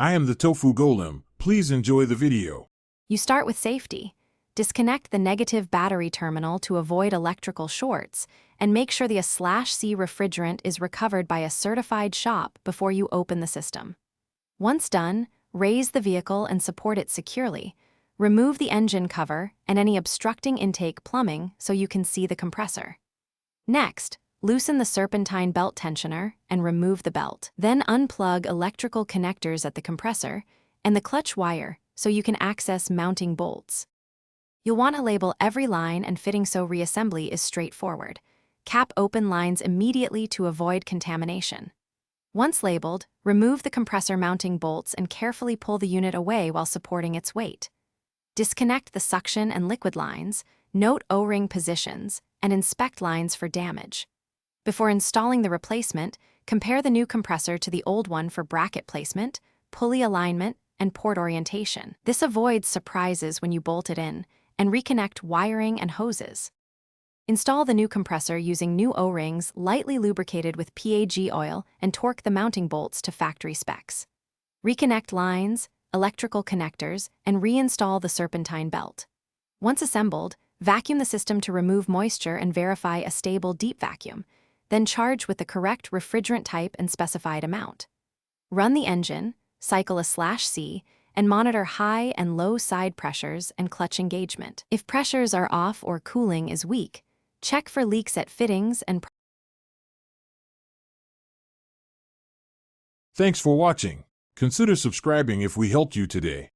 I am the tofu golem. Please enjoy the video. You start with safety. Disconnect the negative battery terminal to avoid electrical shorts, and make sure the /C refrigerant is recovered by a certified shop before you open the system. Once done, raise the vehicle and support it securely. Remove the engine cover and any obstructing intake plumbing so you can see the compressor. Next, loosen the serpentine belt tensioner and remove the belt. Then unplug electrical connectors at the compressor and the clutch wire so you can access mounting bolts. You'll want to label every line, and fitting so reassembly is straightforward. Cap open lines immediately to avoid contamination. Once labeled, remove the compressor mounting bolts and carefully pull the unit away while supporting its weight. Disconnect the suction and liquid lines, note O-ring positions, and inspect lines for damage. Before installing the replacement, compare the new compressor to the old one for bracket placement, pulley alignment, and port orientation. This avoids surprises when you bolt it in, and reconnect wiring and hoses. Install the new compressor using new O-rings lightly lubricated with PAG oil and torque the mounting bolts to factory specs. Reconnect lines, electrical connectors, and reinstall the serpentine belt. Once assembled, vacuum the system to remove moisture and verify a stable deep vacuum, then charge with the correct refrigerant type and specified amount. Run the engine, cycle a /C, and monitor high and low side pressures and clutch engagement. If pressures are off or cooling is weak, check for leaks at fittings and. Thanks for watching. Consider subscribing if we helped you today.